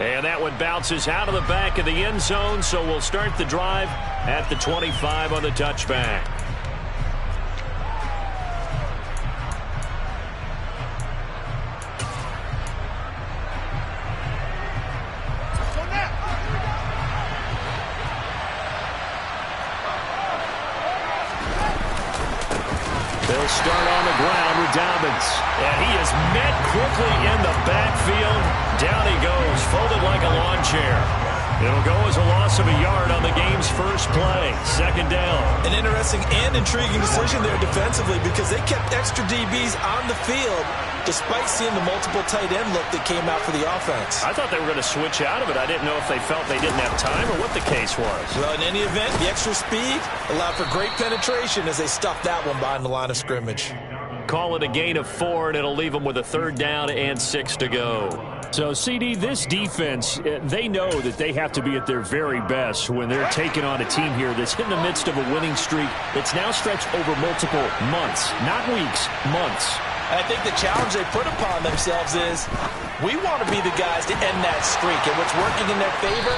And that one bounces out of the back of the end zone, so we'll start the drive at the 25 on the touchback. They'll start on the ground with Dobbins. And he is met quickly in the backfield. Down he goes, folded like a lawn chair. It'll go as a loss of a yard on the game's first play. Second down. An interesting and intriguing decision there defensively because they kept extra DBs on the field despite seeing the multiple tight end look that came out for the offense. I thought they were going to switch out of it. I didn't know if they felt they didn't have time or what the case was. Well, in any event, the extra speed allowed for great penetration as they stuffed that one behind the line of scrimmage. Call it a gain of 4, and it'll leave them with a third down and 6 to go. So, CD, this defense, they know that they have to be at their very best when they're taking on a team here that's in the midst of a winning streak that's now stretched over multiple months, not weeks, months. I think the challenge they put upon themselves is we want to be the guys to end that streak, and what's working in their favor,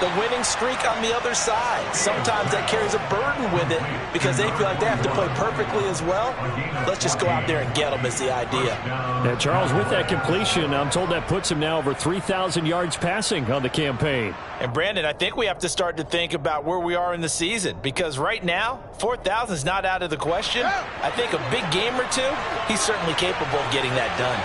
the winning streak on the other side. Sometimes that carries a burden with it because they feel like they have to play perfectly as well. Let's just go out there and get them is the idea. Now, Charles, with that completion, I'm told that puts him now over 3,000 yards passing on the campaign. And, Brandon, I think we have to start to think about where we are in the season because right now, 4,000 is not out of the question. I think a big game or two, he's certainly capable of getting that done.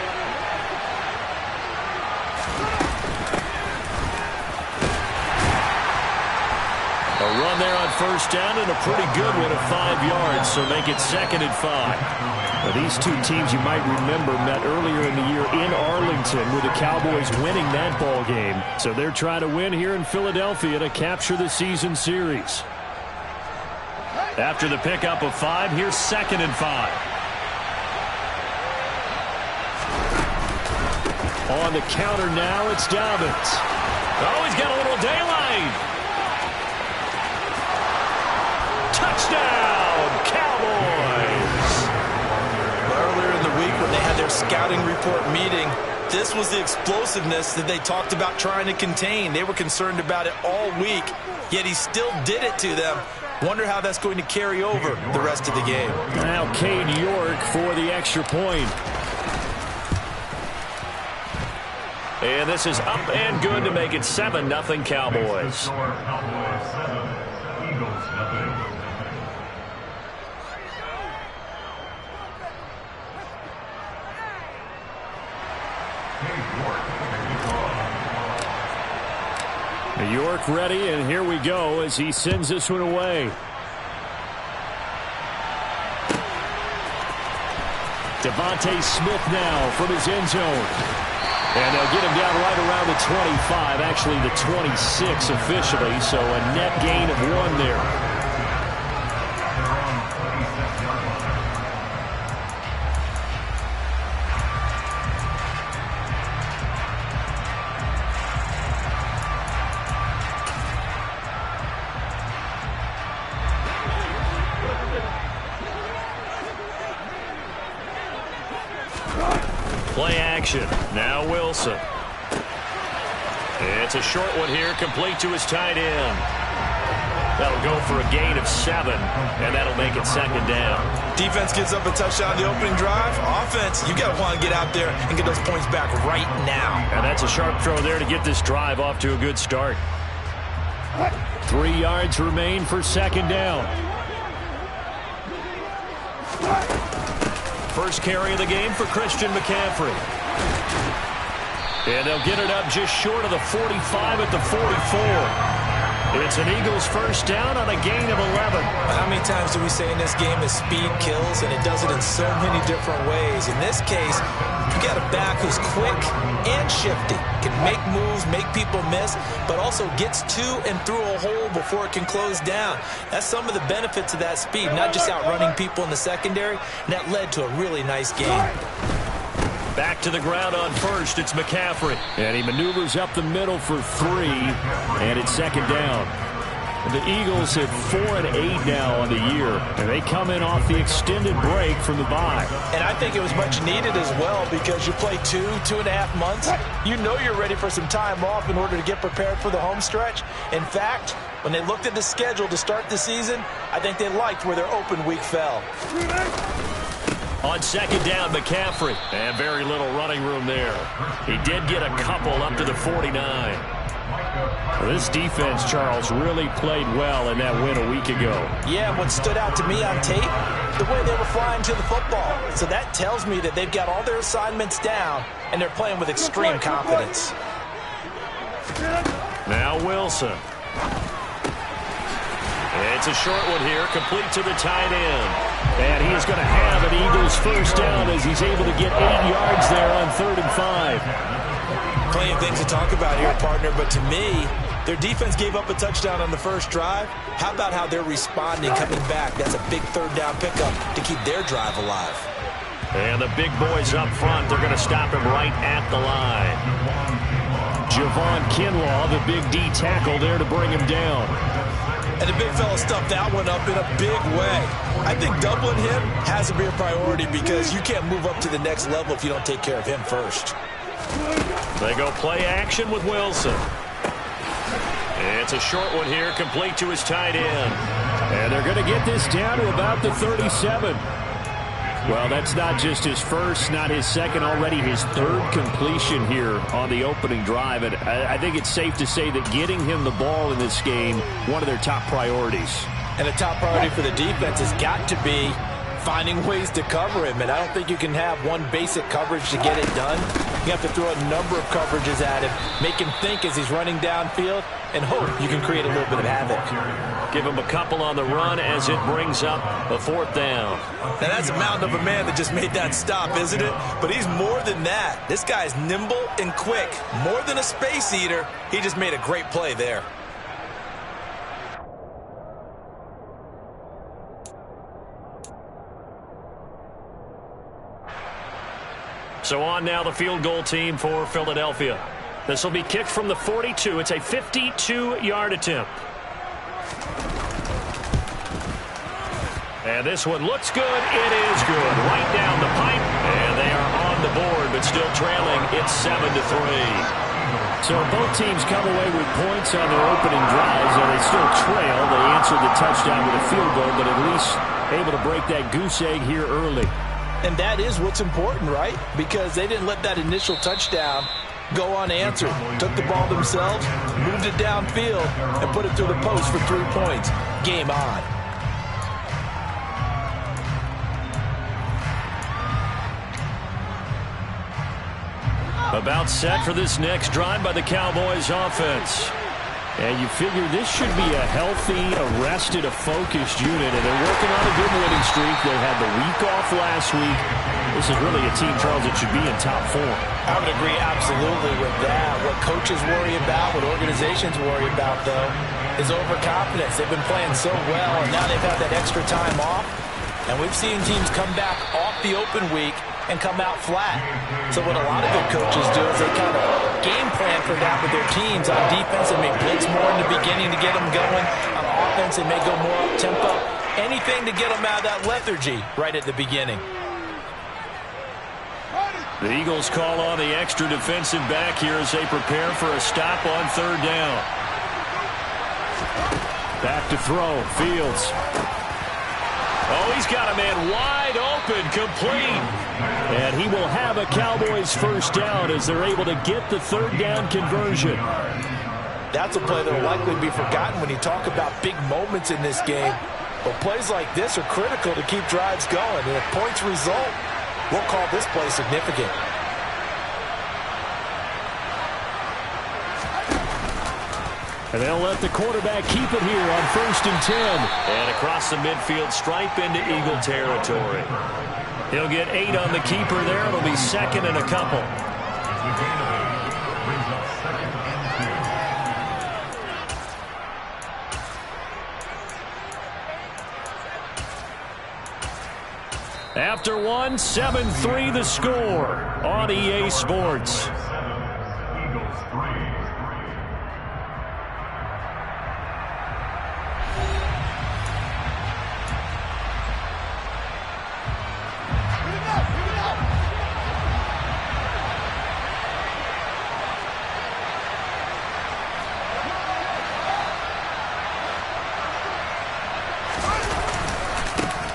A run there on first down and a pretty good one of 5 yards, so make it 2nd and 5. Now, these two teams you might remember met earlier in the year in Arlington with the Cowboys winning that ball game. So they're trying to win here in Philadelphia to capture the season series. After the pickup of 5, here's 2nd and 5. On the counter now, it's Dobbins. Oh, he's got a little daylight. Touchdown, Cowboys! Earlier in the week when they had their scouting report meeting, this was the explosiveness that they talked about trying to contain. They were concerned about it all week, yet he still did it to them. Wonder how that's going to carry over the rest of the game. Now Cade York for the extra point. And this is up and good to make it 7-0 Cowboys. York ready, and here we go as he sends this one away. Devontae Smith now from his end zone. And they'll get him down right around the 25, actually the 26 officially, so a net gain of 1 there. Play action. Now Wilson. It's a short one here, complete to his tight end. That'll go for a gain of 7, and that'll make it 2nd down. Defense gives up a touchdown the opening drive. Offense, you got to want to get out there and get those points back right now. And that's a sharp throw there to get this drive off to a good start. 3 yards remain for 2nd down. First carry of the game for Christian McCaffrey. And they'll get it up just short of the 45 at the 44. It's an Eagles first down on a gain of 11. How many times do we say in this game that speed kills, and it does it in so many different ways? In this case, you got a back who's quick and shifty, can make moves, make people miss, but also gets to and through a hole before it can close down. That's some of the benefits of that speed, not just outrunning people in the secondary, and that led to a really nice game. Back to the ground on first, it's McCaffrey. And he maneuvers up the middle for 3, and it's 2nd down. The Eagles at 4-8 now on the year, and they come in off the extended break from the bye. And I think it was much needed as well because you play 2.5 months. You know you're ready for some time off in order to get prepared for the home stretch. In fact, when they looked at the schedule to start the season, I think they liked where their open week fell. On second down, McCaffrey. And very little running room there. He did get a couple up to the 49. Well, this defense, Charles, really played well in that win a week ago. Yeah, what stood out to me on tape, the way they were flying to the football. So that tells me that they've got all their assignments down, and they're playing with extreme confidence. Now Wilson. It's a short one here, complete to the tight end. And he is going to have an Eagles first down as he's able to get 8 yards there on 3rd and 5. Plenty of things to talk about here, partner, but to me, their defense gave up a touchdown on the first drive. How about how they're responding, coming back? That's a big 3rd down pickup to keep their drive alive. And the big boys up front, they're going to stop him right at the line. Javon Kinlaw, the big D tackle there to bring him down. And the big fella stuffed that one up in a big way. I think doubling him has to be a priority because you can't move up to the next level if you don't take care of him first. They go play action with Wilson. It's a short one here, complete to his tight end. And they're going to get this down to about the 37. Well, that's not just his first, not his second, already his 3rd completion here on the opening drive. And I think it's safe to say that getting him the ball in this game, one of their top priorities. And a top priority for the defense has got to be finding ways to cover him. And I don't think you can have one basic coverage to get it done. You have to throw a number of coverages at him, make him think as he's running downfield, and hope you can create a little bit of havoc. Give him a couple on the run as it brings up a 4th down. Now that's a mountain of a man that just made that stop, isn't it? But he's more than that. This guy's nimble and quick. More than a space eater, he just made a great play there. So on now the field goal team for Philadelphia. This will be kicked from the 42. It's a 52-yard attempt. And this one looks good. It is good. Right down the pipe. And they are on the board, but still trailing. It's 7-3. So both teams come away with points on their opening drives, and they still trail. They answered the touchdown with a field goal, but at least able to break that goose egg here early. And that is what's important, right? Because they didn't let that initial touchdown go unanswered. Took the ball themselves, moved it downfield, and put it through the post for 3 points. Game on. About set for this next drive by the Cowboys offense. And you figure this should be a healthy, arrested, a focused unit, and they're working on a good winning streak. They had the week off last week. This is really a team, Charles, that should be in top form. I would agree absolutely with that. What coaches worry about, what organizations worry about, though, is overconfidence. They've been playing so well, and now they've had that extra time off. And we've seen teams come back off the open week and come out flat. So what a lot of good coaches do is they kind of game plan for that with their teams. On defense, they may blitz more in the beginning to get them going. On offense, they may go more up-tempo. Anything to get them out of that lethargy right at the beginning. The Eagles call on the extra defensive back here as they prepare for a stop on 3rd down. Back to throw, Fields. Oh, he's got a man wide open, complete. And he will have a Cowboys first down as they're able to get the 3rd down conversion. That's a play that will likely be forgotten when you talk about big moments in this game. But plays like this are critical to keep drives going. And if points result, we'll call this play significant. And they'll let the quarterback keep it here on 1st and 10. And across the midfield stripe into Eagle territory. He'll get 8 on the keeper there. It'll be 2nd and a couple. After one, 7-3 the score on EA Sports.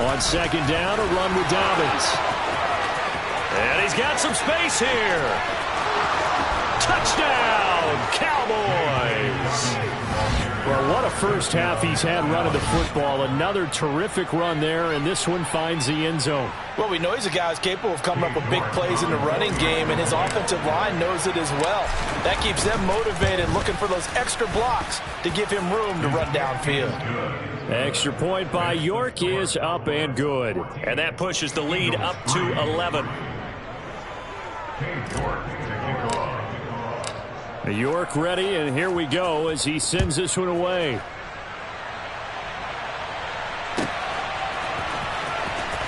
On second down, a run with Dobbins. And he's got some space here. Touchdown, Cowboys! Well, what a first half he's had running the football. Another terrific run there, and this one finds the end zone. Well, we know he's a guy who's capable of coming up with big plays in the running game, and his offensive line knows it as well. That keeps them motivated, looking for those extra blocks to give him room to run downfield. Extra point by York is up and good. And that pushes the lead up to 11. York ready, and here we go as he sends this one away.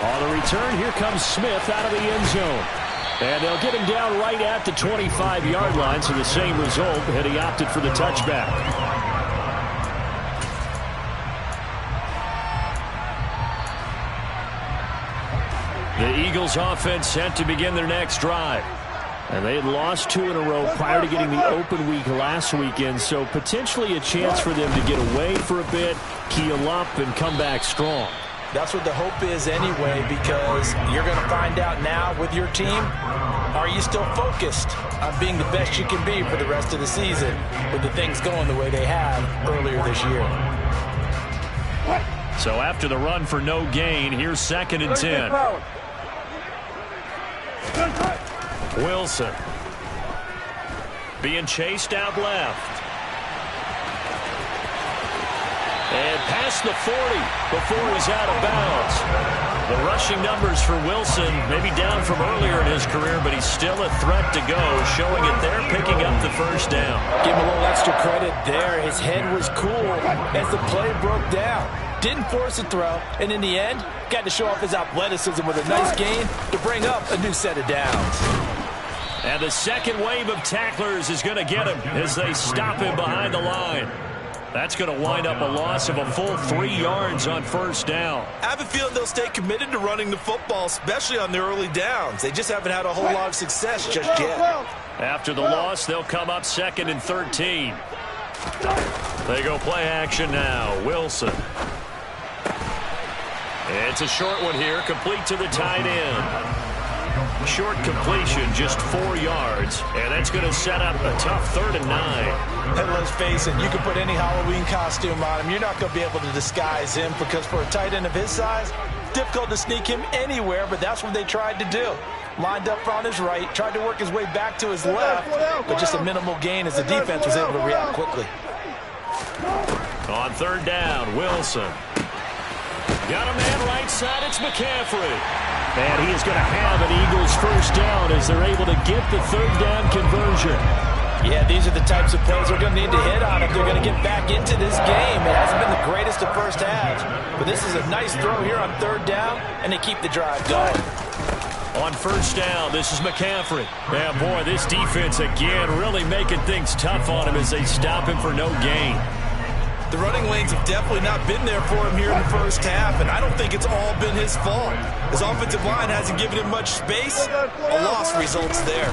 On the return, here comes Smith out of the end zone. And they'll get him down right at the 25-yard line, so the same result, and he opted for the touchback. The Eagles offense set to begin their next drive. And they had lost 2 in a row prior to getting the open week last weekend, so potentially a chance for them to get away for a bit, keel up, and come back strong. That's what the hope is anyway, because you're going to find out now with your team, are you still focused on being the best you can be for the rest of the season with the things going the way they have earlier this year? So after the run for no gain, here's 2nd and 10. Wilson being chased out left. And past the 40 before he's out of bounds. The rushing numbers for Wilson maybe down from earlier in his career, but he's still a threat to go, showing it there, picking up the first down. Give him a little extra credit there. His head was cool as the play broke down. Didn't force a throw, and in the end, got to show off his athleticism with a nice gain to bring up a new set of downs. And the second wave of tacklers is going to get him as they stop him behind the line. That's going to wind up a loss of a full 3 yards on first down. I have a feeling they'll stay committed to running the football, especially on the early downs. They just haven't had a whole lot of success just yet. After the loss, they'll come up 2nd and 13. They go play action now. Wilson. It's a short one here, complete to the tight end. Short completion, just 4 yards, and that's going to set up a tough 3rd and 9. And let's face it, you can put any Halloween costume on him. You're not going to be able to disguise him, because for a tight end of his size, difficult to sneak him anywhere, but that's what they tried to do. Lined up on his right, tried to work his way back to his left, but just a minimal gain as the defense was able to react quickly. On 3rd down, Wilson. Got a man right side, it's McCaffrey. And he is going to have an Eagles first down as they're able to get the 3rd down conversion. Yeah, these are the types of plays they're going to need to hit on if they're going to get back into this game. It hasn't been the greatest of first halves, but this is a nice throw here on 3rd down, and they keep the drive going. On first down, this is McCaffrey. Yeah, boy, this defense again really making things tough on him as they stop him for no gain. The running lanes have definitely not been there for him here in the first half, and I don't think it's all been his fault. His offensive line hasn't given him much space. A loss results there.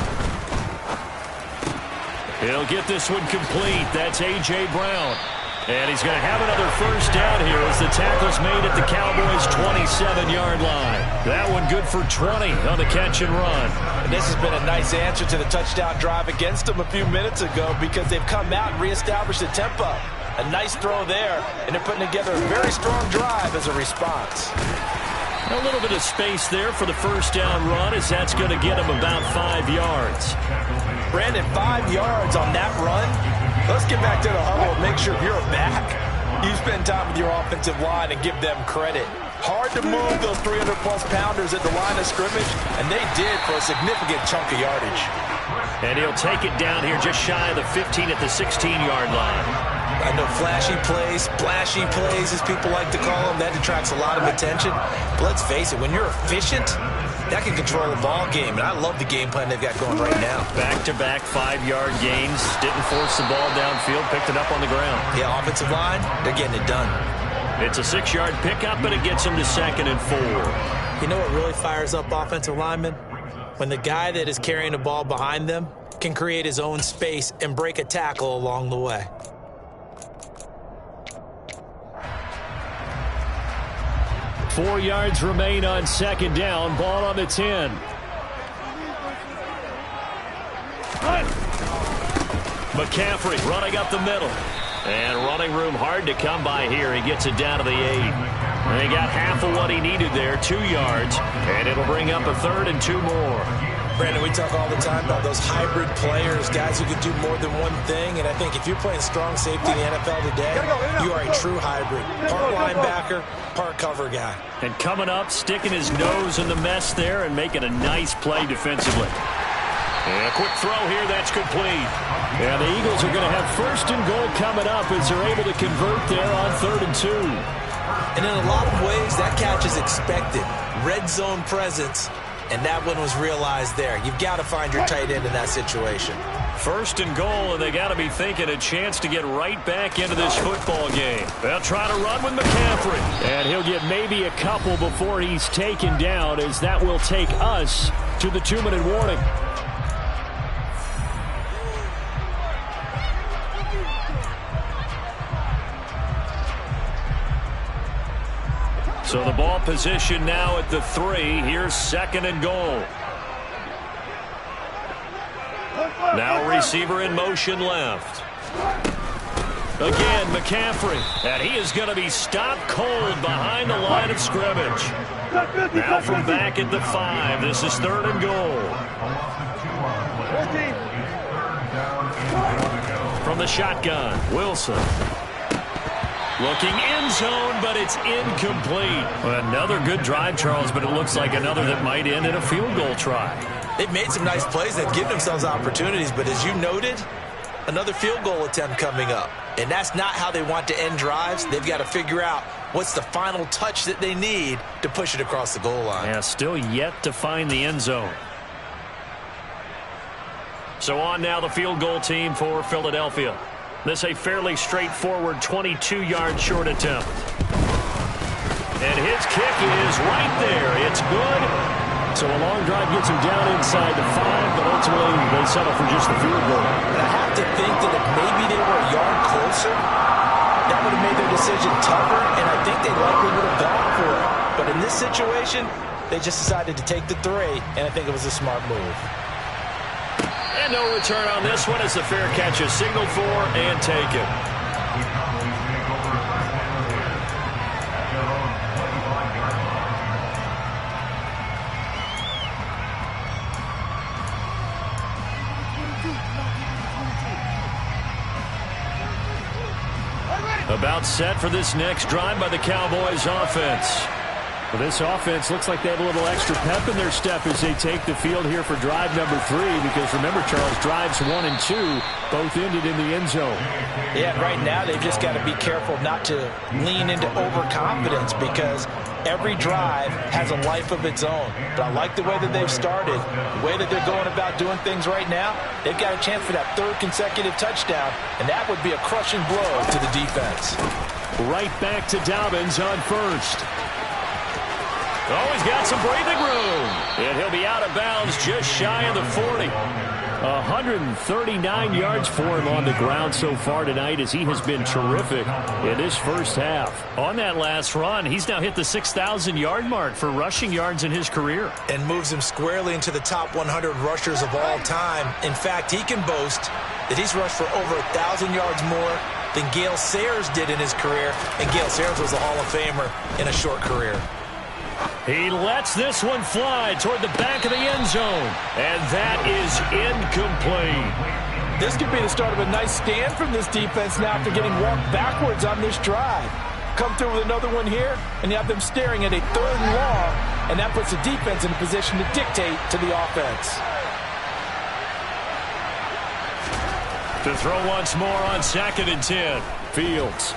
He'll get this one complete. That's A.J. Brown. And he's going to have another first down here as the tackle's made at the Cowboys' 27-yard line. That one good for 20 on the catch and run. And this has been a nice answer to the touchdown drive against them a few minutes ago, because they've come out and reestablished the tempo. A nice throw there, and they're putting together a very strong drive as a response. A little bit of space there for the first down run, as that's going to get him about 5 yards. Brandon, 5 yards on that run. Let's get back to the huddle and make sure if you're a back, you spend time with your offensive line and give them credit. Hard to move those 300-plus pounders at the line of scrimmage, and they did for a significant chunk of yardage. And he'll take it down here just shy of the 15 at the 16-yard line. I know flashy plays, splashy plays, as people like to call them, that detracts a lot of attention. But let's face it, when you're efficient, that can control a ball game, and I love the game plan they've got going right now. Back-to-back 5-yard gains, didn't force the ball downfield, picked it up on the ground. Yeah, offensive line, they're getting it done. It's a 6-yard pickup, but it gets them to 2nd and 4. You know what really fires up offensive linemen? When the guy that is carrying the ball behind them can create his own space and break a tackle along the way. 4 yards remain on second down. Ball on the 10. McCaffrey running up the middle. And running room hard to come by here. He gets it down to the 8. And he got half of what he needed there, 2 yards. And it'll bring up a 3rd and 2 more. Brandon, we talk all the time about those hybrid players, guys who can do more than one thing. And I think if you're playing strong safety in the NFL today, you are a true hybrid. Part linebacker, part cover guy. And coming up, sticking his nose in the mess there and making a nice play defensively. And a quick throw here, that's complete. And the Eagles are going to have 1st and goal coming up as they're able to convert there on 3rd and 2. And in a lot of ways, that catch is expected. Red zone presence. And that one was realized there. You've got to find your tight end in that situation. 1st and goal, and they got to be thinking a chance to get right back into this football game. They'll try to run with McCaffrey. And he'll get maybe a couple before he's taken down, as that will take us to the 2-minute warning. So the ball position now at the 3. Here's 2nd and goal. Now receiver in motion left. Again, McCaffrey. And he is going to be stopped cold behind the line of scrimmage. Now from back at the 5. This is 3rd and goal. From the shotgun, Wilson. Looking end zone, but it's incomplete. Another good drive, Charles, but it looks like another that might end in a field goal try. They've made some nice plays. They've given themselves opportunities, but as you noted, another field goal attempt coming up. And that's not how they want to end drives. They've got to figure out what's the final touch that they need to push it across the goal line. Yeah, still yet to find the end zone. So on now the field goal team for Philadelphia. This a fairly straightforward 22-yard short attempt. And his kick is right there. It's good. So a long drive gets him down inside the 5, but ultimately they settle for just the field goal. And I have to think that if maybe they were a yard closer, that would have made their decision tougher, and I think they likely would have gone for it. But in this situation, they just decided to take the 3, and I think it was a smart move. And no return on this one as the fair catch is signaled for and taken. About set for this next drive by the Cowboys offense. Well, this offense looks like they have a little extra pep in their step as they take the field here for drive number 3, because remember, Charles, drives 1 and 2 both ended in the end zone. Yeah, right now they've just got to be careful not to lean into overconfidence, because every drive has a life of its own. But I like the way that they've started, the way that they're going about doing things right now. They've got a chance for that 3rd consecutive touchdown, and that would be a crushing blow to the defense. Right back to Dobbins on 1st. Oh, he's got some breathing room. And he'll be out of bounds just shy of the 40. 139 yards for him on the ground so far tonight, as he has been terrific in this first half. On that last run, he's now hit the 6,000-yard mark for rushing yards in his career. And moves him squarely into the top 100 rushers of all time. In fact, he can boast that he's rushed for over 1,000 yards more than Gale Sayers did in his career. And Gale Sayers was a Hall of Famer in a short career. He lets this one fly toward the back of the end zone. And that is incomplete. This could be the start of a nice stand from this defense now after getting walked backwards on this drive. Come through with another one here, and you have them staring at a 3rd and long, and that puts the defense in a position to dictate to the offense. To throw once more on 2nd and 10. Fields.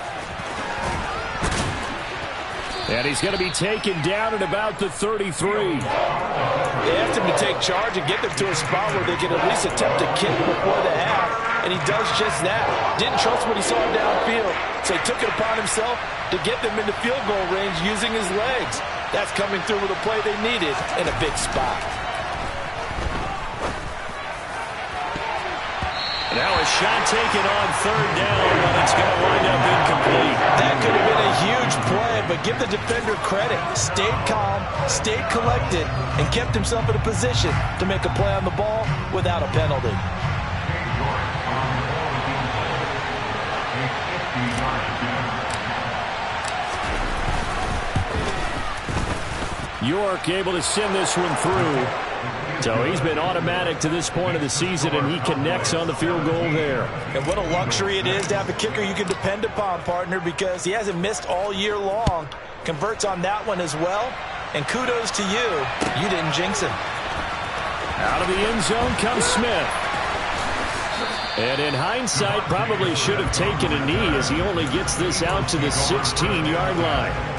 And he's going to be taken down at about the 33. They asked him to take charge and get them to a spot where they can at least attempt to kick before the half, and he does just that. Didn't trust what he saw downfield, so he took it upon himself to get them into field goal range using his legs. That's coming through with a play they needed in a big spot. Now a shot taken on third down, but it's going to wind up incomplete. That could have been a huge play, but give the defender credit. Stayed calm, stayed collected, and kept himself in a position to make a play on the ball without a penalty. York able to send this one through. So he's been automatic to this point of the season, and he connects on the field goal there. And what a luxury it is to have a kicker you can depend upon, partner, because he hasn't missed all year long. Converts on that one as well. And kudos to you. You didn't jinx him. Out of the end zone comes Smith. And in hindsight, probably should have taken a knee as he only gets this out to the 16-yard line.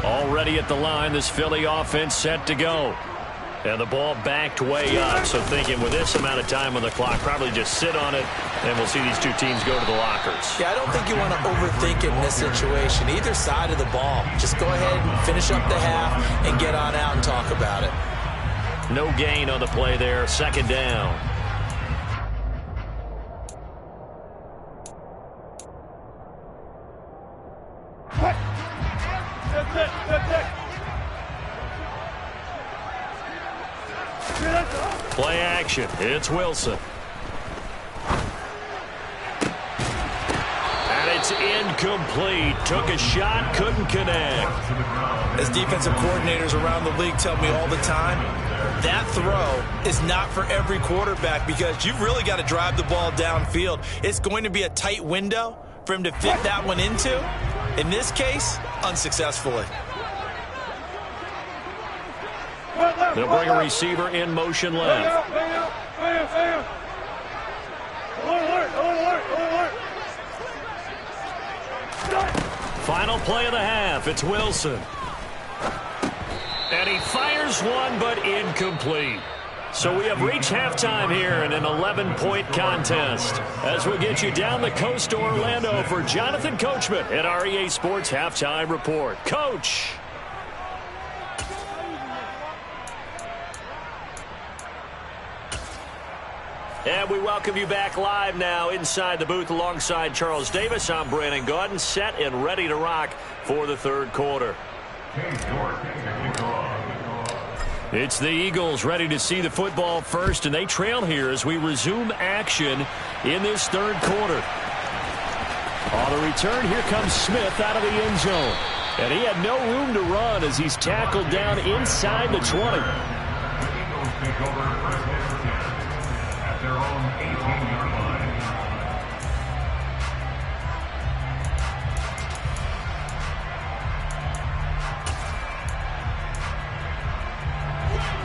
Already at the line, this Philly offense set to go. And the ball backed way up, so thinking with this amount of time on the clock, probably just sit on it, and we'll see these two teams go to the lockers. Yeah, I don't think you want to overthink it in this situation. Either side of the ball. Just go ahead and finish up the half and get on out and talk about it. No gain on the play there, second down. Play action. It's Wilson. And it's incomplete. Took a shot, couldn't connect. As defensive coordinators around the league tell me all the time, that throw is not for every quarterback because you've really got to drive the ball downfield. It's going to be a tight window for him to fit that one into. In this case, unsuccessfully. They'll bring a receiver in motion left. Final play of the half. It's Wilson. And he fires one, but incomplete. So we have reached halftime here in an 11-point contest. As we get you down the coast to Orlando for Jonathan Coachman at our EA Sports Halftime Report. Coach. And we welcome you back live now inside the booth alongside Charles Davis. I'm Brandon Gaudin, set and ready to rock for the third quarter. It's the Eagles ready to see the football first, and they trail here as we resume action in this third quarter. On the return, here comes Smith out of the end zone. And he had no room to run as he's tackled down inside the 20.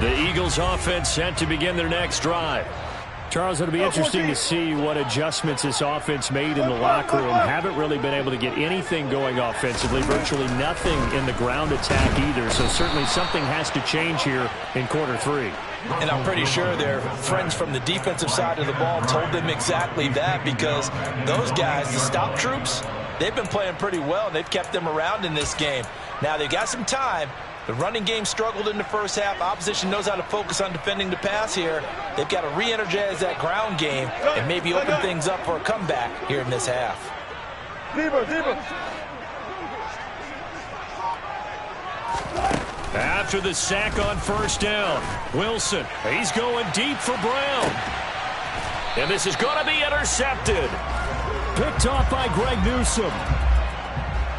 The Eagles offense set to begin their next drive. Charles, it'll be interesting to see what adjustments this offense made in the locker room. Haven't really been able to get anything going offensively, virtually nothing in the ground attack either. So certainly something has to change here in quarter three. And I'm pretty sure their friends from the defensive side of the ball told them exactly that, because those guys, the stop troops, they've been playing pretty well. They've kept them around in this game. Now they've got some time. The running game struggled in the first half. Opposition knows how to focus on defending the pass here. They've got to re-energize that ground game and maybe open things up for a comeback here in this half. After the sack on first down, Wilson, he's going deep for Brown. And this is going to be intercepted. Picked off by Greg Newsome.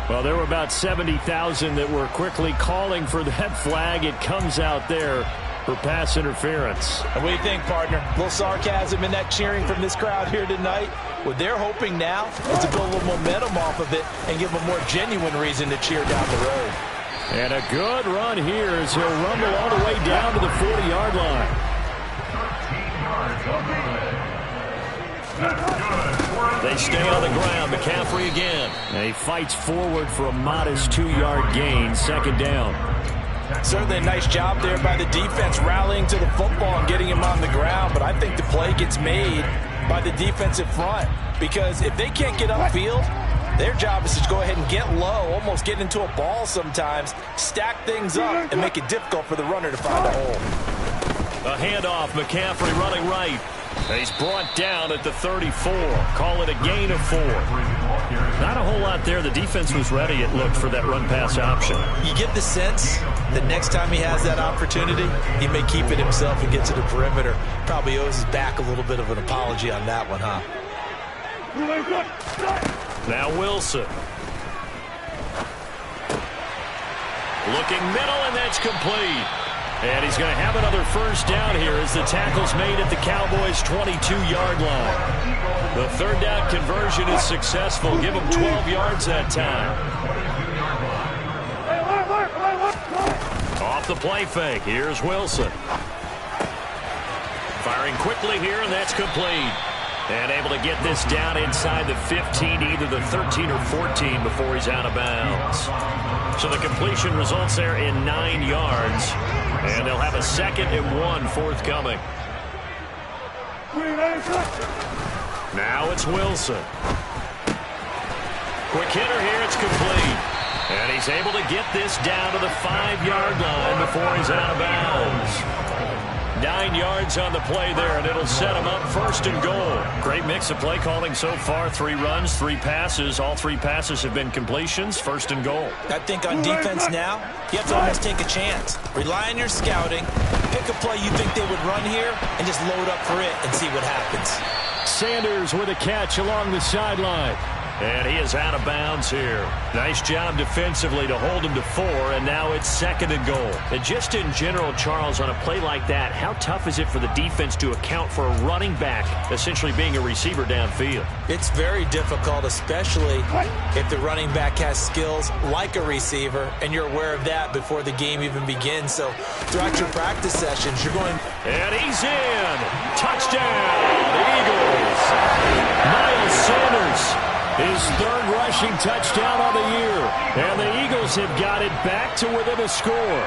Well, there were about 70,000 that were quickly calling for that flag. It comes out there for pass interference. And what do you think, partner? A little sarcasm in that cheering from this crowd here tonight. What they're hoping now is to build a little momentum off of it and give them a more genuine reason to cheer down the road. And a good run here as he'll rumble all the way down to the 40-yard line. They stay on the ground. McCaffrey again. And he fights forward for a modest 2-yard gain. Second down. Certainly a nice job there by the defense rallying to the football and getting him on the ground. But I think the play gets made by the defensive front, because if they can't get upfield, Their job is to go ahead and get low, almost get into a ball sometimes, stack things up, and make it difficult for the runner to find a hole. A handoff, McCaffrey running right. He's brought down at the 34. Call it a gain of 4. Not a whole lot there. The defense was ready, it looked, for that run-pass option. You get the sense that next time he has that opportunity, he may keep it himself and get to the perimeter. Probably owes his back a little bit of an apology on that one, huh? Now Wilson. Looking middle, and that's complete. And he's going to have another first down here as the tackle's made at the Cowboys' 22-yard line. The third down conversion is successful. Give him 12 yards that time. Off the play fake. Here's Wilson. Firing quickly here, and that's complete. And able to get this down inside the 15, either the 13 or 14 before he's out of bounds. So the completion results there in 9 yards. And they'll have a 2nd and 1 forthcoming. Now it's Wilson. Quick hitter here, it's complete. And he's able to get this down to the 5-yard line before he's out of bounds. 9 yards on the play there, and it'll set him up 1st and goal. Great mix of play calling so far. 3 runs, 3 passes. All 3 passes have been completions. 1st and goal. I think on defense now, you have to almost take a chance. Rely on your scouting. Pick a play you think they would run here, and just load up for it and see what happens. Sanders with a catch along the sideline. And he is out of bounds here. Nice job defensively to hold him to 4, and now it's 2nd and goal. And just in general, Charles, on a play like that, how tough is it for the defense to account for a running back essentially being a receiver downfield? It's very difficult, especially if the running back has skills like a receiver, and you're aware of that before the game even begins. So throughout your practice sessions, you're going... And he's in! Touchdown, Eagles! Miles Sanders! His 3rd rushing touchdown on the year. And the Eagles have got it back to within a score.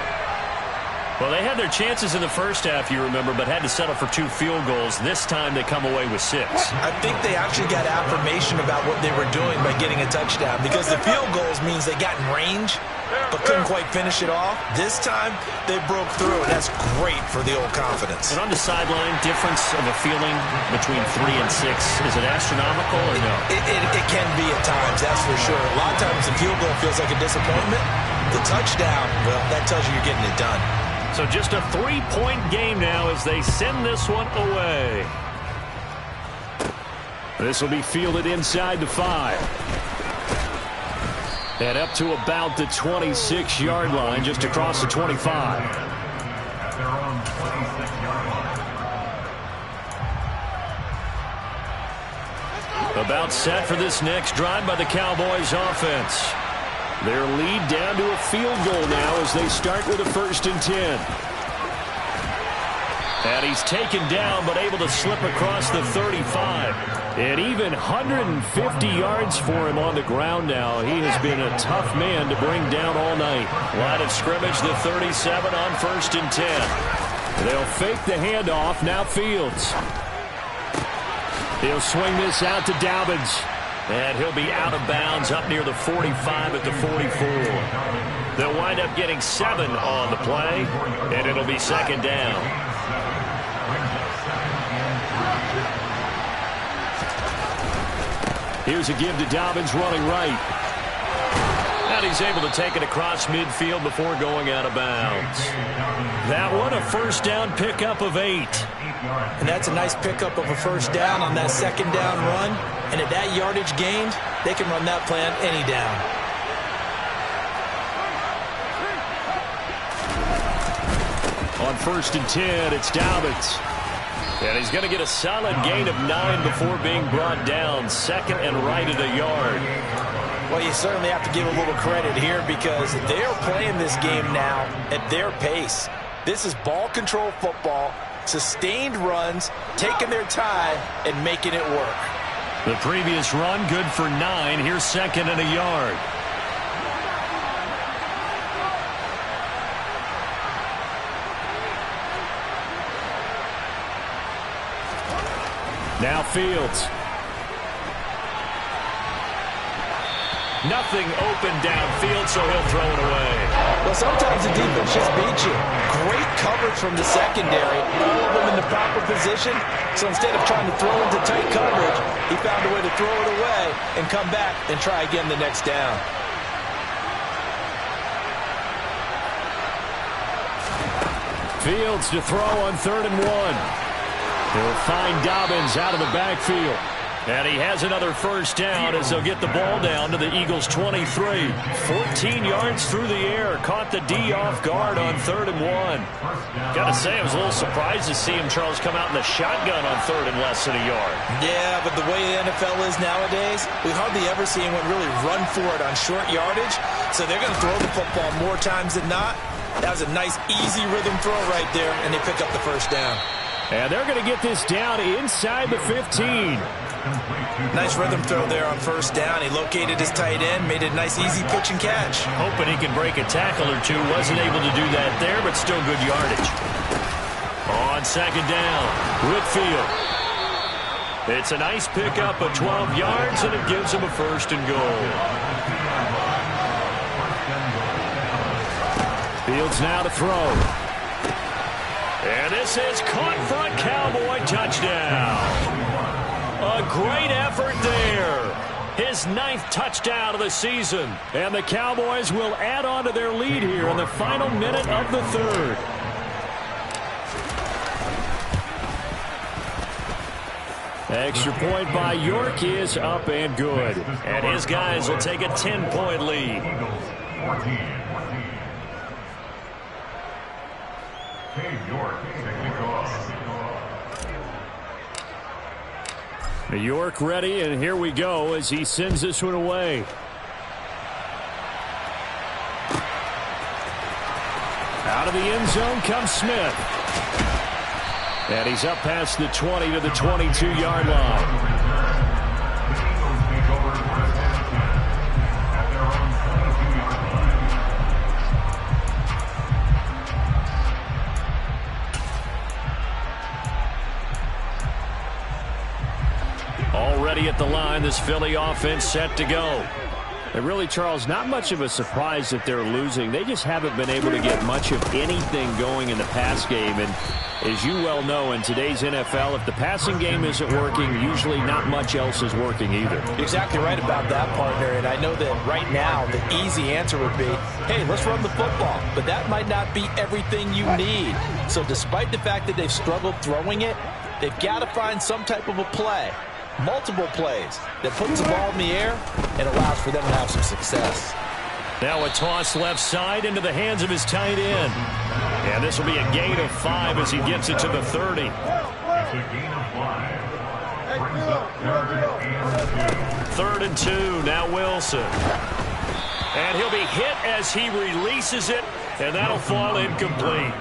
Well, they had their chances in the first half, you remember, but had to settle for 2 field goals. This time they come away with 6. I think they actually got affirmation about what they were doing by getting a touchdown, because the field goals means they got in range but couldn't quite finish it off. This time they broke through, and that's great for the old confidence. And on the sideline, difference of a feeling between 3 and 6, is it astronomical or no? It can be at times, that's for sure. A lot of times the field goal feels like a disappointment. The touchdown, well, that tells you you're getting it done. So just a 3-point game now as they send this one away. This will be fielded inside the 5. And up to about the 26-yard line, just across the 25. About set for this next drive by the Cowboys offense. Their lead down to a field goal now as they start with a 1st and 10. And he's taken down but able to slip across the 35. And even 150 yards for him on the ground now. He has been a tough man to bring down all night. Line of scrimmage, the 37 on 1st and 10. They'll fake the handoff. Now Fields. He'll swing this out to Dobbins. And he'll be out of bounds up near the 45 at the 44. They'll wind up getting 7 on the play, and it'll be 2nd down. Here's a give to Dobbins running right. And he's able to take it across midfield before going out of bounds. That one, a 1st down pickup of 8. And that's a nice pickup of a 1st down on that 2nd down run. And at that yardage gained, they can run that plan any down. On 1st and 10, it's Dobbins. And he's going to get a solid gain of 9 before being brought down. 2nd and right at a yard. Well, you certainly have to give a little credit here because they're playing this game now at their pace. This is ball control football, sustained runs, taking their time, and making it work. The previous run, good for 9. Here's 2nd and a yard. Now Fields. Nothing open downfield, so he'll throw it away. Well, sometimes the defense just beats you. Great coverage from the secondary. All of them in the proper position. So instead of trying to throw into tight coverage, he found a way to throw it away and come back and try again the next down. Fields to throw on 3rd and 1. He'll find Dobbins out of the backfield. And he has another first down as they'll get the ball down to the Eagles' 23. 14 yards through the air. Caught the D off guard on 3rd and 1. Got to say, I was a little surprised to see him, Charles, come out in the shotgun on 3rd and less than a yard. Yeah, but the way the NFL is nowadays, we hardly ever see anyone really run for it on short yardage. So they're going to throw the football more times than not. That was a nice, easy rhythm throw right there, and they pick up the first down. And they're going to get this down inside the 15. Nice rhythm throw there on first down. He located his tight end, made a nice, easy pitch and catch. Hoping he can break a tackle or two. Wasn't able to do that there, but still good yardage. On 2nd down, Whitfield. It's a nice pickup of 12 yards, and it gives him a 1st and goal. Fields now to throw. And this is caught for a Cowboy touchdown. A great effort there. His 9th touchdown of the season. And the Cowboys will add on to their lead here in the final minute of the 3rd. Extra point by York is up and good. And his guys will take a 10-point lead. New York ready, and here we go as he sends this one away. Out of the end zone comes Smith. And he's up past the 20 to the 22-yard line. Already at the line, this Philly offense set to go. And really, Charles, not much of a surprise that they're losing. They just haven't been able to get much of anything going in the pass game. And as you well know, in today's NFL, if the passing game isn't working, usually not much else is working either. You're exactly right about that, partner. And I know that right now the easy answer would be, hey, let's run the football. But that might not be everything you need. So despite the fact that they've struggled throwing it, they've got to find some type of a play. Multiple plays that puts the ball in the air and allows for them to have some success. Now a toss left side into the hands of his tight end. And this will be a gain of 5 as he gets it to the 30. It's a gain of 5. 3rd and 2. Now Wilson. And he'll be hit as he releases it, and that'll fall incomplete.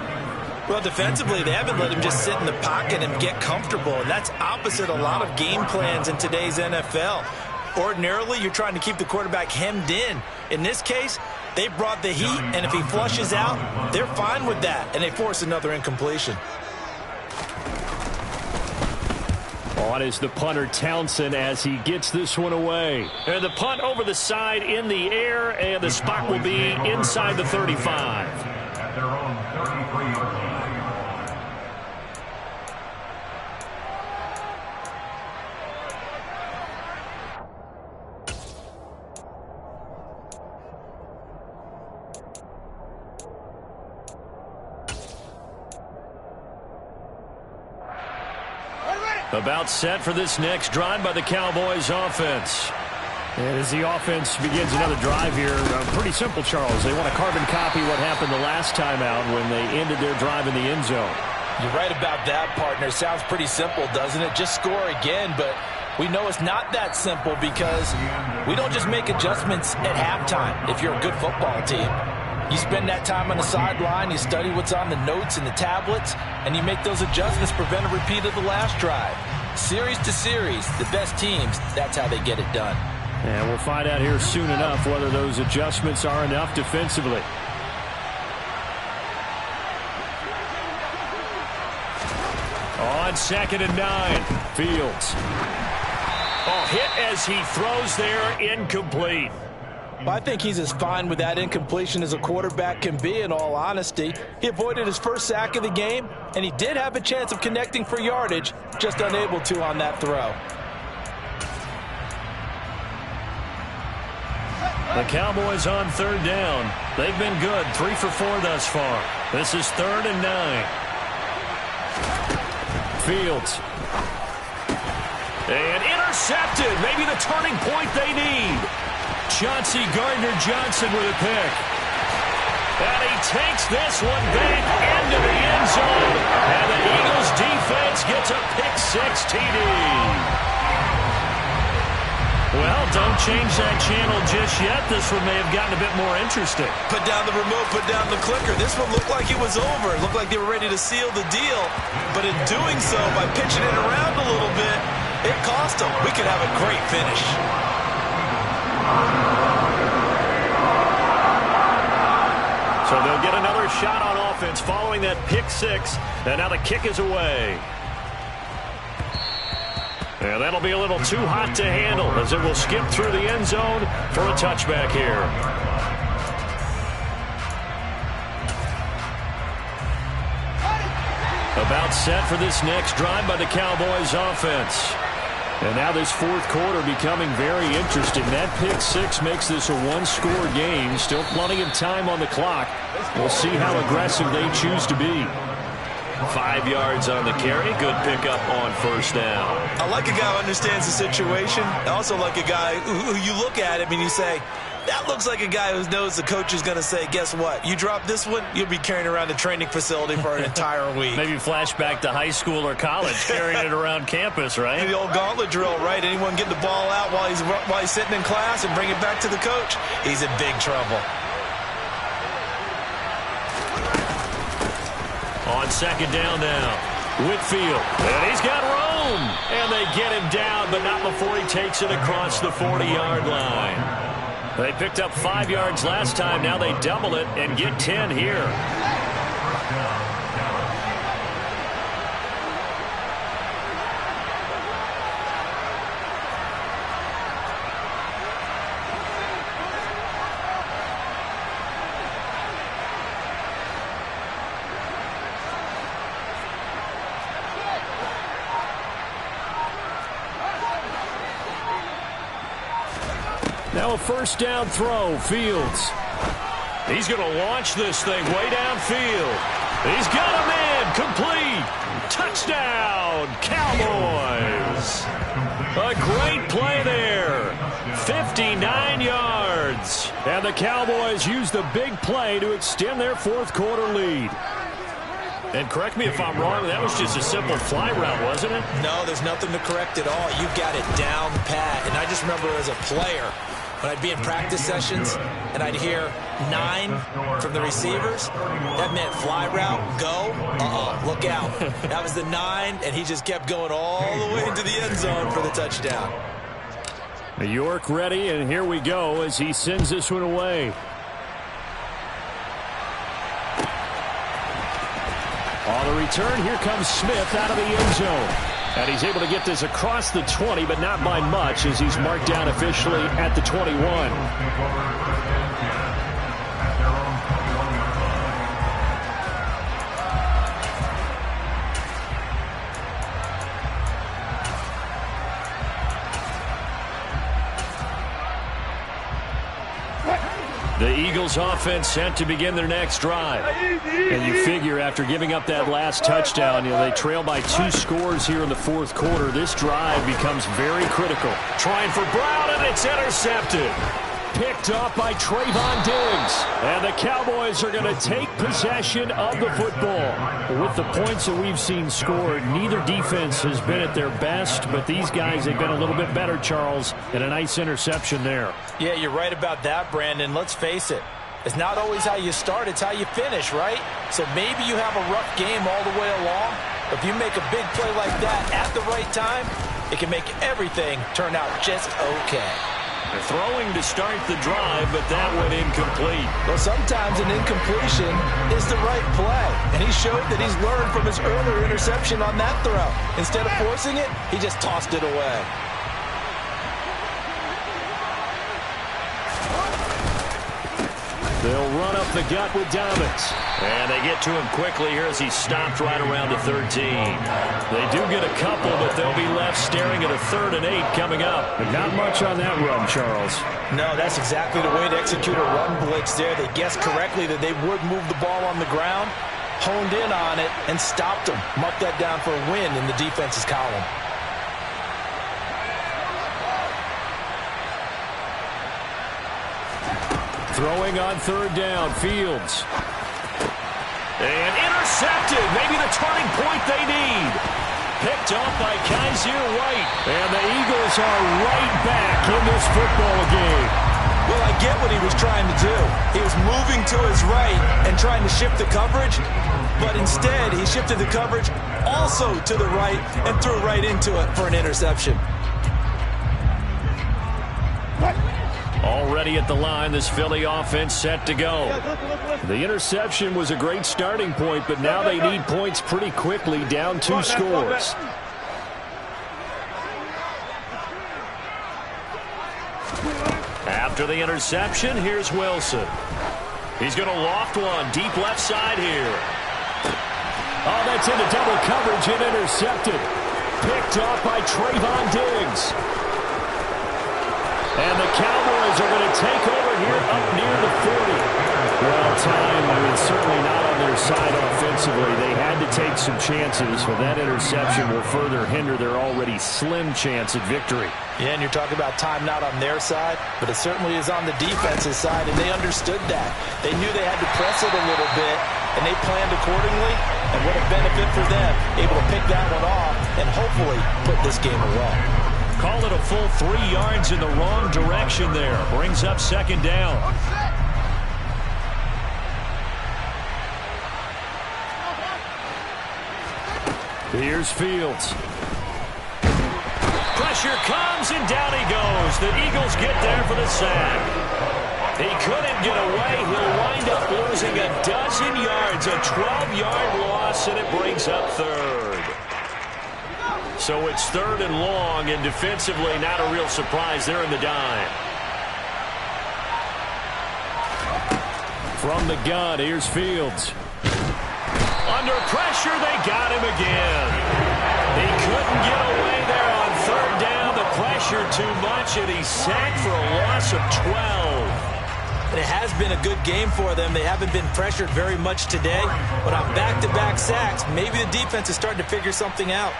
Well, defensively, they haven't let him just sit in the pocket and get comfortable, and that's opposite a lot of game plans in today's NFL. Ordinarily, you're trying to keep the quarterback hemmed in. In this case, they brought the heat, and if he flushes out, they're fine with that, and they force another incompletion. On is the punter Townsend as he gets this one away. And the punt over the side in the air, and the spot will be inside the 35. At their own 33-yard line. About set for this next drive by the Cowboys offense. And as the offense begins another drive here, pretty simple, Charles. They want to carbon copy what happened the last time out when they ended their drive in the end zone. You're right about that, partner. Sounds pretty simple, doesn't it? Just score again, but we know it's not that simple because we don't just make adjustments at halftime if you're a good football team. You spend that time on the sideline, you study what's on the notes and the tablets, and you make those adjustments, prevent a repeat of the last drive. Series to series, the best teams, that's how they get it done. And we'll find out here soon enough whether those adjustments are enough defensively. On 2nd and 9, Fields. Oh, hit as he throws there, incomplete. Well, I think he's as fine with that incompletion as a quarterback can be, in all honesty. He avoided his first sack of the game, and he did have a chance of connecting for yardage, just unable to on that throw. The Cowboys on third down. They've been good, 3 for 4 thus far. This is 3rd and 9. Fields. And intercepted. Maybe the turning point they need. Chauncey Gardner-Johnson with a pick. And he takes this one back into the end zone. And the Eagles defense gets a pick-6 TD. Well, don't change that channel just yet. This one may have gotten a bit more interesting. Put down the remote, put down the clicker. This one looked like it was over. It looked like they were ready to seal the deal. But in doing so, by pitching it around a little bit, it cost them. We could have a great finish. So they'll get another shot on offense following that pick-6. And now the kick is away. And that'll be a little too hot to handle as it will skip through the end zone for a touchback here. About set for this next drive by the Cowboys offense. And now this fourth quarter becoming very interesting. That pick-6 makes this a one-score game. Still plenty of time on the clock. We'll see how aggressive they choose to be. 5 yards on the carry. Good pickup on first down. I like a guy who understands the situation. I also like a guy who you look at him and you say, that looks like a guy who knows the coach is going to say, guess what? You drop this one, you'll be carrying around the training facility for an entire week. Maybe flashback to high school or college, carrying it around campus, right? The old gauntlet drill, right? Anyone get the ball out while he's sitting in class and bring it back to the coach? He's in big trouble. On second down now, Whitfield, and he's got room, and they get him down, but not before he takes it across the 40-yard line. They picked up 5 yards last time. Now they double it and get 10 here. Now a first down throw, Fields. He's going to launch this thing way downfield. He's got a man, complete. Touchdown, Cowboys. A great play there. 59 yards. And the Cowboys use the big play to extend their fourth quarter lead. And correct me if I'm wrong, that was just a simple fly route, wasn't it? No, there's nothing to correct at all. You've got it down pat. And I just remember as a player, when I'd be in practice sessions and I'd hear 9 from the receivers, that meant fly route, go, look out. That was the 9, and he just kept going all the way into the end zone for the touchdown. York ready, and here we go as he sends this one away. On the return, here comes Smith out of the end zone. And he's able to get this across the 20, but not by much as he's marked down officially at the 21. The Eagles offense set to begin their next drive. And you figure after giving up that last touchdown, they trail by 2 scores here in the fourth quarter. This drive becomes very critical. Trying for Brown, and it's intercepted. Picked off by Trayvon Diggs. And the Cowboys are going to take possession of the football. With the points that we've seen scored, neither defense has been at their best, but these guys have been a little bit better, Charles, and a nice interception there. Yeah, you're right about that, Brandon. Let's face it. It's not always how you start, it's how you finish, right? So maybe you have a rough game all the way along, but if you make a big play like that at the right time, it can make everything turn out just okay. They're throwing to start the drive, but that went incomplete. Well, sometimes an incompletion is the right play, and he showed that he's learned from his earlier interception on that throw. Instead of forcing it, he just tossed it away. up the gut with Dobbins. And they get to him quickly here as he's stopped right around the 13. They do get a couple, but they'll be left staring at a 3rd and 8 coming up. And not much on that run, Charles. No, that's exactly the way to execute a run blitz there. They guessed correctly that they would move the ball on the ground, honed in on it, and stopped them. Marked that down for a win in the defense's column. Throwing on 3rd down, Fields. And intercepted. Maybe the turning point they need. Picked up by Kaiser White. And the Eagles are right back in this football game. Well, I get what he was trying to do. He was moving to his right and trying to shift the coverage. But instead, he shifted the coverage also to the right and threw right into it for an interception. Already at the line, this Philly offense set to go. The interception was a great starting point, but now they need points pretty quickly, down 2 scores. After the interception, here's Wilson. He's going to loft one, deep left side here. Oh, that's into double coverage and intercepted. Picked off by Trayvon Diggs. And the Cowboys are going to take over here up near the 40. Well, time, certainly not on their side offensively. They had to take some chances, but that interception will further hinder their already slim chance at victory. Yeah, and you're talking about time not on their side, but it certainly is on the defense's side, and they understood that. They knew they had to press it a little bit, and they planned accordingly, and what a benefit for them, able to pick that one off and hopefully put this game away. Call it a full 3 yards in the wrong direction there. Brings up 2nd down. Here's Fields. Pressure comes, and down he goes. The Eagles get there for the sack. He couldn't get away. He'll wind up losing a dozen yards, a 12-yard loss, and it brings up 3rd. So it's 3rd and long, and defensively not a real surprise. They're in the dime. From the gun, here's Fields. Under pressure, they got him again. He couldn't get away there on 3rd down. The pressure too much, and he's sacked for a loss of 12. And it has been a good game for them. They haven't been pressured very much today, but on back-to-back sacks, maybe the defense is starting to figure something out.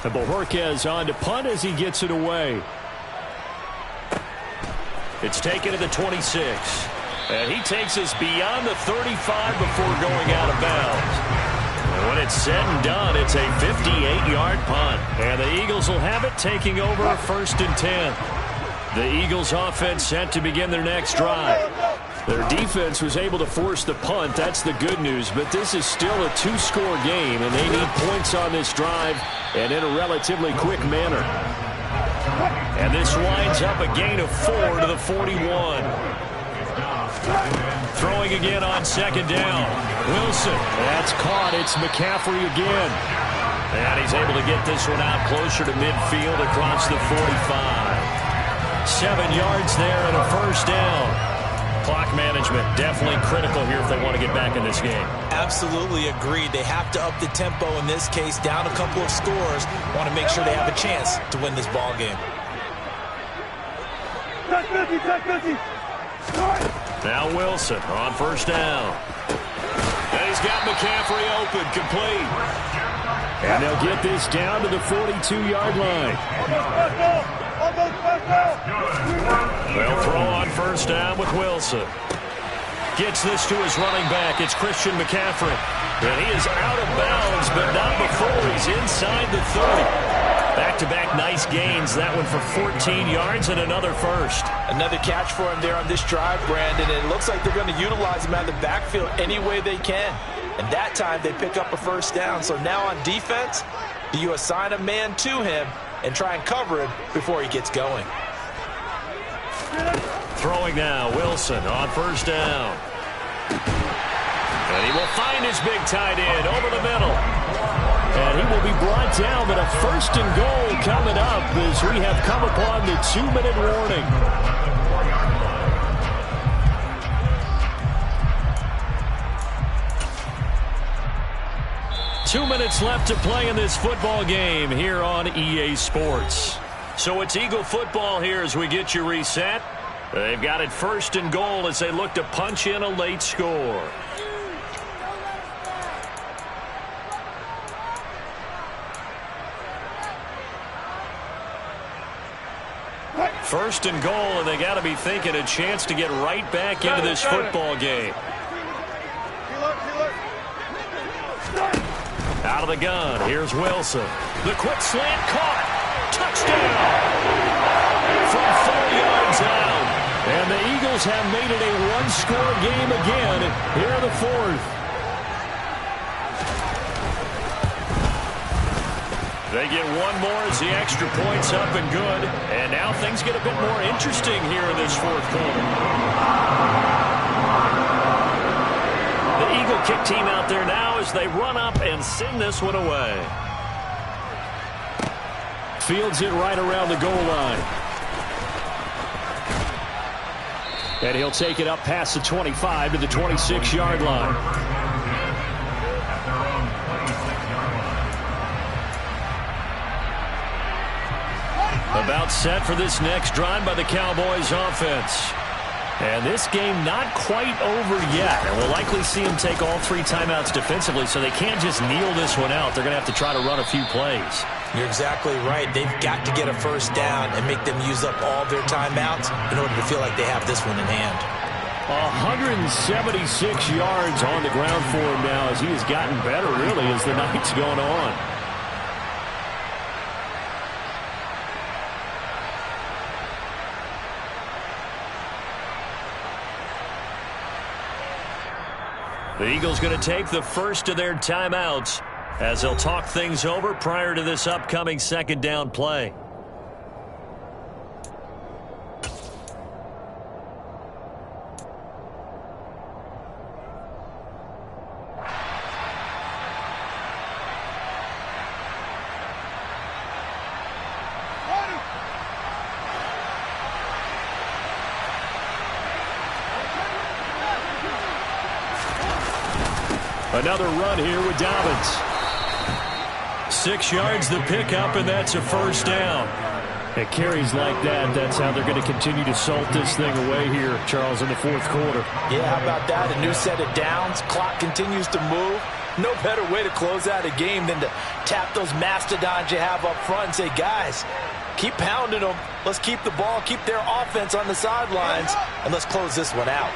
And Bojorquez on to punt as he gets it away. It's taken to the 26. And he takes us beyond the 35 before going out of bounds. And when it's said and done, it's a 58-yard punt. And the Eagles will have it, taking over 1st and 10. The Eagles offense set to begin their next drive. Their defense was able to force the punt. That's the good news. But this is still a 2-score game, and they need points on this drive and in a relatively quick manner. And this winds up a gain of 4 to the 41. Throwing again on 2nd down. Wilson. That's caught. It's McCaffrey again. And he's able to get this one out closer to midfield across the 45. 7 yards there and a 1st down. Clock management definitely critical here if they want to get back in this game. Absolutely agreed. They have to up the tempo in this case, down a couple of scores. Want to make sure they have a chance to win this ball game. Now Wilson on 1st down. And he's got McCaffrey open, complete. And they'll get this down to the 42-yard line. They'll throw on 1st down with Wilson. Gets this to his running back. It's Christian McCaffrey. And he is out of bounds, but not before he's inside the 30. Back-to-back nice gains. That one for 14 yards and another 1st. Another catch for him there on this drive, Brandon. And it looks like they're going to utilize him out of the backfield any way they can. And that time they pick up a 1st down. So now on defense, do you assign a man to him and try and cover him before he gets going? Throwing now, Wilson on 1st down. And he will find his big tight end over the middle. And he will be brought down, but a first and goal coming up as we have come upon the 2-minute warning. Two minutes left to play in this football game here on EA Sports. So it's Eagle football here as we get you reset. They've got it first and goal as they look to punch in a late score. First and goal, and they got to be thinking a chance to get right back into this football game. Out of the gun, here's Wilson. The quick slant caught. Touchdown! From 4 yards out. And the Eagles have made it a one-score game again here in the fourth. They get one more as the extra point's up and good. And now things get a bit more interesting here in this fourth quarter. The Eagle kick team out there now as they run up and send this one away. Fields it right around the goal line. And he'll take it up past the 25 to the 26-yard line. About set for this next drive by the Cowboys offense. And this game not quite over yet. And we'll likely see them take all 3 timeouts defensively, so they can't just kneel this one out. They're going to have to try to run a few plays. You're exactly right. They've got to get a first down and make them use up all their timeouts in order to feel like they have this one in hand. 176 yards on the ground for him now as he has gotten better, really, as the night's going on. The Eagles going to take the first of their timeouts as they'll talk things over prior to this upcoming second down play. Another run here with Dobbins. 6 yards the pickup, and that's a first down. At carries like that, that's how they're going to continue to salt this thing away here, Charles, in the fourth quarter. Yeah, how about that? A new set of downs. Clock continues to move. No better way to close out a game than to tap those mastodons you have up front and say, guys, keep pounding them. Let's keep the ball, keep their offense on the sidelines, and let's close this one out.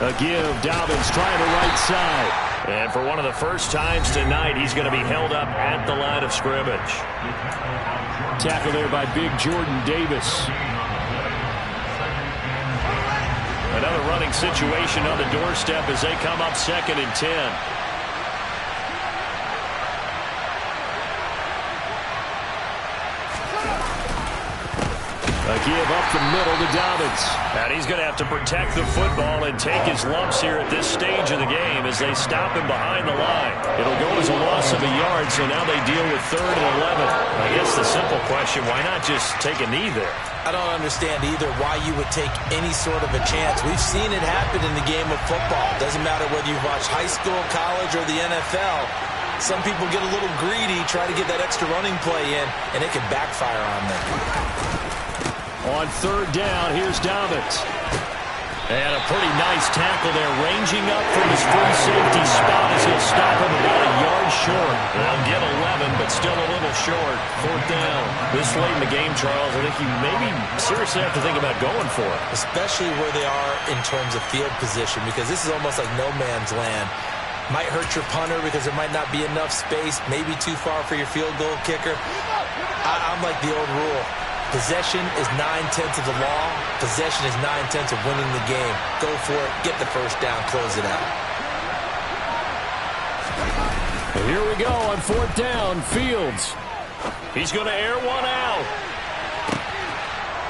A give, Dobbins trying the right side. And for one of the first times tonight, he's going to be held up at the line of scrimmage. Tackle there by big Jordan Davis. Another running situation on the doorstep as they come up 2nd and 10. A give up the middle to Dobbins. And he's going to have to protect the football and take his lumps here at this stage of the game as they stop him behind the line. It'll go as a loss of a yard, so now they deal with 3rd and 11. I guess the simple question, why not just take a knee there? I don't understand either why you would take any sort of a chance. We've seen it happen in the game of football. Doesn't matter whether you watch high school, college, or the NFL. Some people get a little greedy, try to get that extra running play in, and it can backfire on them. On 3rd down, here's Dobbins. And a pretty nice tackle there, ranging up from his free safety spot as he'll stop him about a yard short. They'll get 11, but still a little short. 4th down. This late in the game, Charles, I think you maybe seriously have to think about going for it. Especially where they are in terms of field position, because this is almost like no man's land. Might hurt your punter because there might not be enough space, maybe too far for your field goal kicker. I'm like the old rule. Possession is 9/10 of the law. Possession is 9/10 of winning the game. Go for it. Get the first down. Close it out. And here we go on 4th down. Fields. He's going to air one out.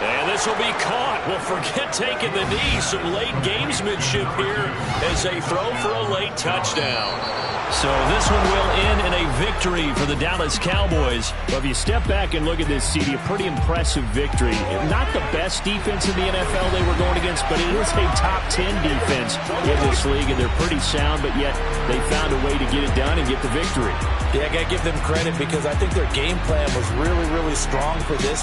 And this will be caught. Well, forget taking the knee. Some late gamesmanship here as they throw for a late touchdown. So this one will end in a victory for the Dallas Cowboys. Well, if you step back and look at this, CD, a pretty impressive victory. Not the best defense in the NFL they were going against, but it is a top 10 defense in this league, and they're pretty sound, but yet they found a way to get it done and get the victory. Yeah, I got to give them credit because I think their game plan was really, really strong for this